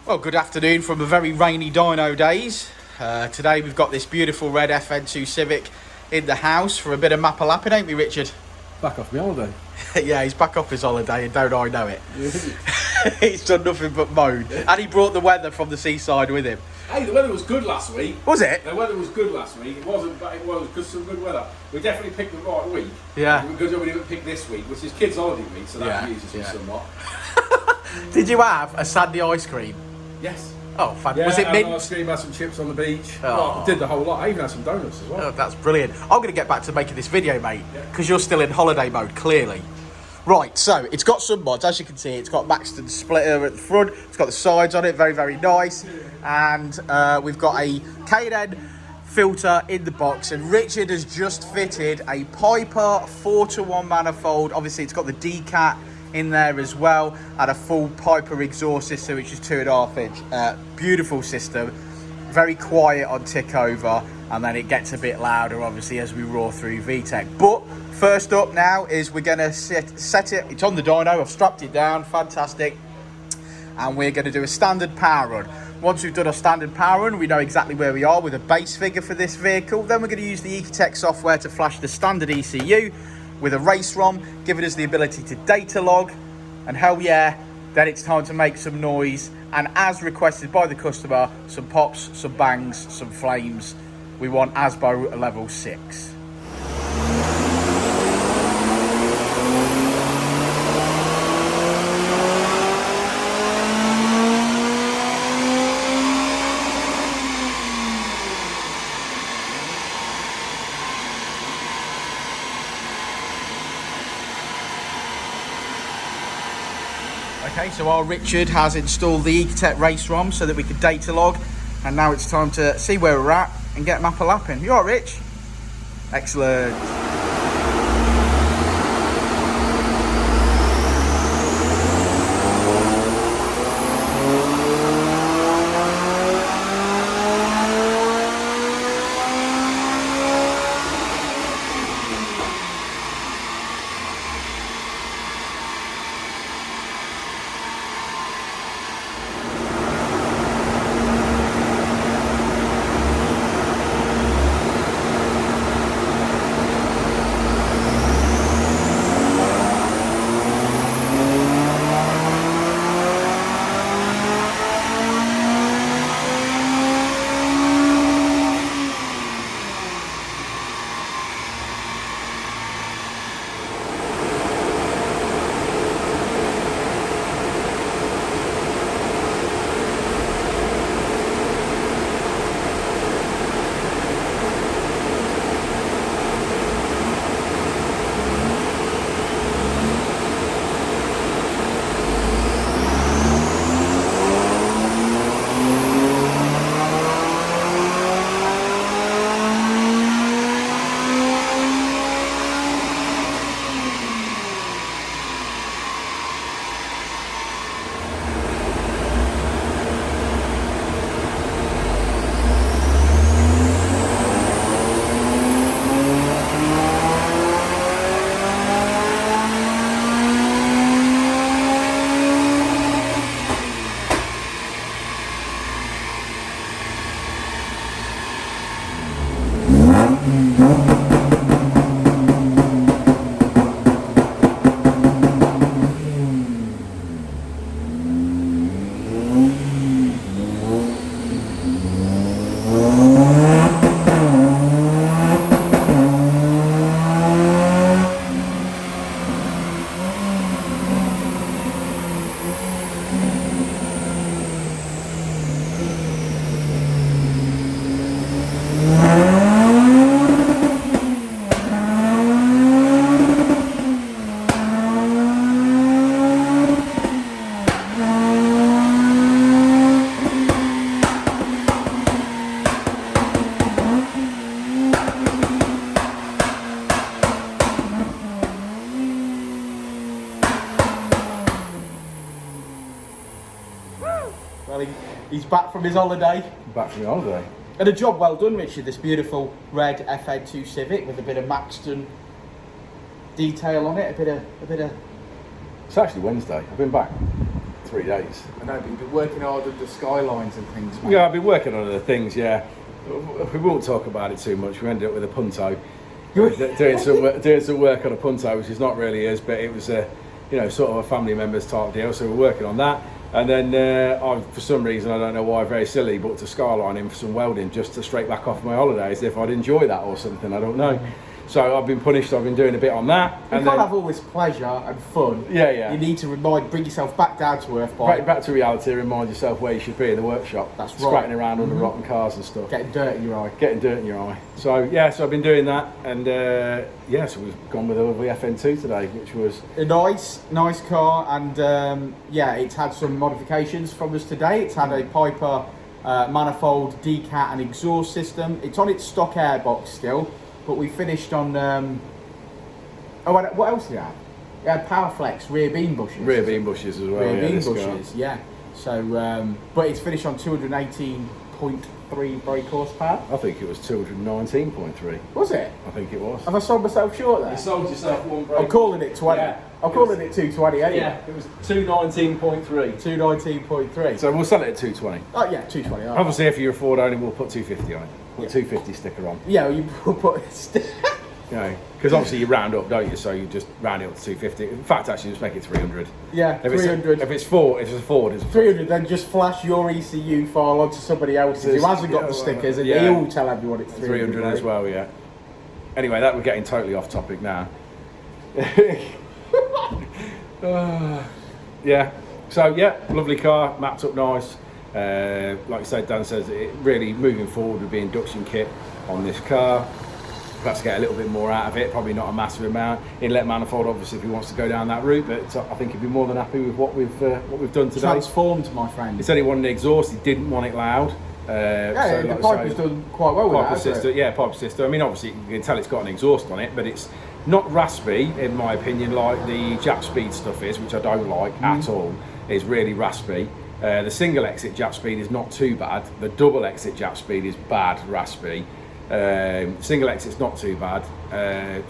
Well, good afternoon from a very rainy dyno days. Today we've got this beautiful red FN2 Civic in the house for a bit of mappa-lapping, ain't we, Richard? Back off my holiday. Yeah, he's back off his holiday and don't I know it. He's done nothing but moan. And he brought the weather from the seaside with him. Hey, the weather was good last week. Was it? The weather was good last week. It wasn't, but it was good, some good weather. We definitely picked the right week. Yeah. Because we didn't pick this week, which is kids' holiday week, so that amuses me somewhat. Did you have a sandy ice cream? Yes. Oh, fun. Yeah, Was it mint? Ice cream, had some chips on the beach. Oh. Well, I did the whole lot. I even had some donuts as well. Oh, that's brilliant. I'm going to get back to making this video, mate, because you're still in holiday mode, clearly. Right, so it's got some mods, as you can see. It's got Maxton splitter at the front. It's got the sides on it, very, very nice. And we've got a K&N filter in the box. And Richard has just fitted a Piper 4-to-1 manifold. Obviously, it's got the D-cat in there as well, and a full Piper exhaust system, which is 2.5 inch. Beautiful system, very quiet on tick over, and then it gets a bit louder obviously as we roar through VTEC. But first up now is we're going to set it, it's on the dyno, I've strapped it down, fantastic, and we're going to do a standard power run. Once we've done our standard power run, we know exactly where we are with a base figure for this vehicle. Then we're going to use the Ecutek software to flash the standard ECU with a race ROM, giving us the ability to data log, and hell yeah, then it's time to make some noise, and as requested by the customer, some pops, some bangs, some flames. We want ASBO level 6. Okay, so our Richard has installed the Ecutek race ROM so that we could data log, and now it's time to see where we're at and get mappa-lapping. You alright, Rich? Excellent. Well, he's back from his holiday. Back from the holiday. And a job well done, Richard. This beautiful red FN2 Civic with a bit of Maxton detail on it. A bit of. It's actually Wednesday. I've been back. 3 days. I know, but you've been working hard under skylines and things, mate. Yeah, I've been working on other things, yeah. We won't talk about it too much. We ended up with a Punto. doing some work on a Punto, which is not really us, but it was a, you know, sort of a family members type deal. So we're working on that, and then I, for some reason, I don't know why, very silly, booked a Skyline in for some welding just to straight back off my holidays if I'd enjoy that or something. I don't know. So I've been punished. I've been doing a bit on that. You can't have all this pleasure and fun. Yeah, yeah. You need to bring yourself back down to earth by back to reality. Remind yourself where you should be in the workshop. That's right. Scratching around under rotten cars and stuff. Getting dirt in your eye. Getting dirt in your eye. So yeah, so I've been doing that, and yeah, so we've gone with a lovely FN2 today, which was a nice car, and yeah, it's had some modifications from us today. It's had a Piper manifold, decat, and exhaust system. It's on its stock airbox still, but we finished on. What else did it have? It had Powerflex rear beam bushes. Rear beam bushes as well. Rear beam bushes, yeah. So, but it's finished on 218.3 brake horsepower. I think it was 219.3. Was it? I think it was. Have I sold myself short there? You sold yourself one brake. I'm calling it 20. Yeah, I'm calling it 220. Yeah, it was 219.3. 219.3. So we'll sell it at 220. Oh yeah, 220. Oh. Obviously, if you're a Ford owner, we'll put 250 on it. Put 250 sticker on. Yeah, well, you put. You know, because obviously you round up, don't you? So you just round it up to 250. In fact, actually, just make it 300. Yeah, if 300. If it's a Ford, it's 300. Then just flash your ECU file onto somebody else's who hasn't got the stickers, and he'll tell everyone it's 300 as well. Yeah. Anyway, that we're getting totally off topic now. Yeah. So yeah, lovely car, mapped up nice. Like I said, Dan says it really moving forward with the induction kit on this car. Perhaps get a little bit more out of it, probably not a massive amount. Inlet manifold, obviously, if he wants to go down that route, but I think he'd be more than happy with what we've done today. Transformed, my friend. He said he wanted an exhaust. He didn't want it loud. Yeah, so, the Piper's done quite well with Piper that. sister, yeah, Piper sister. I mean, obviously, you can tell it's got an exhaust on it, but it's not raspy, in my opinion, like the Jap Speed stuff is, which I don't like at all. It's really raspy. The single exit Jap Speed is not too bad. The double exit Jap Speed is bad, raspy. Single exit's not too bad.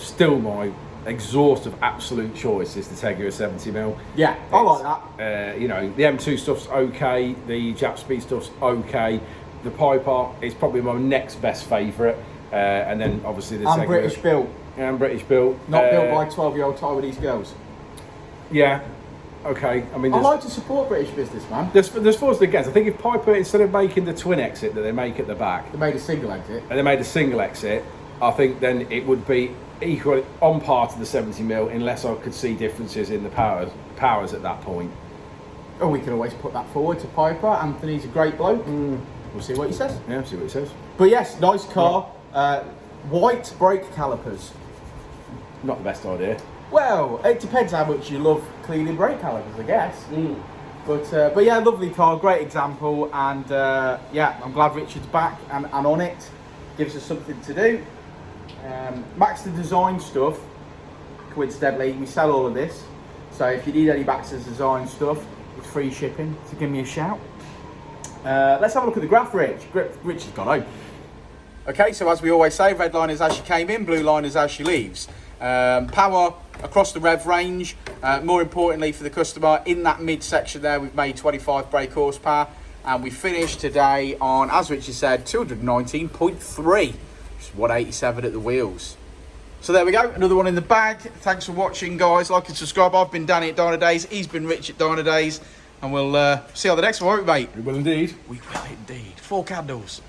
Still my exhaust of absolute choice is the Tegra 70mm. Yeah, I like that. You know, the M2 stuff's okay, the Jap Speed stuff's okay. The Piper is probably my next best favourite, and then obviously the Tegra. British built. And British built. Not built by 12-year-old Taiwanese girls. Yeah. Okay, I mean, I like to support British business, man. There's for and against. I think if Piper, instead of making the twin exit that they make at the back, They made a single exit. and they made a single exit, I think then it would be equally on par to the 70mm, unless I could see differences in the powers at that point. Oh, we can always put that forward to Piper. Anthony's a great bloke. We'll see what he says. Yeah, see what it says. But yes, nice car. White brake calipers. Not the best idea. Well, it depends how much you love cleaning brake calipers, I guess. But yeah, lovely car, great example, and yeah, I'm glad Richard's back and on it. Gives us something to do. Baxter Design stuff, coincidentally, we sell all of this. So if you need any Baxter Design stuff, it's free shipping, so give me a shout. Let's have a look at the graph, Rich. Rich has gone home. Okay, so as we always say, red line is as she came in, blue line is as she leaves. Power across the rev range, more importantly for the customer, in that mid-section there, we've made 25 brake horsepower, and we finished today on, as Richard said, 219.3, which is 187 at the wheels. So there we go, another one in the bag. Thanks for watching, guys. Like and subscribe. I've been Danny at Dynodaze, he's been Rich at Dynodaze, and we'll see you on the next one, won't we, mate? We will indeed. We will indeed. 4 candles.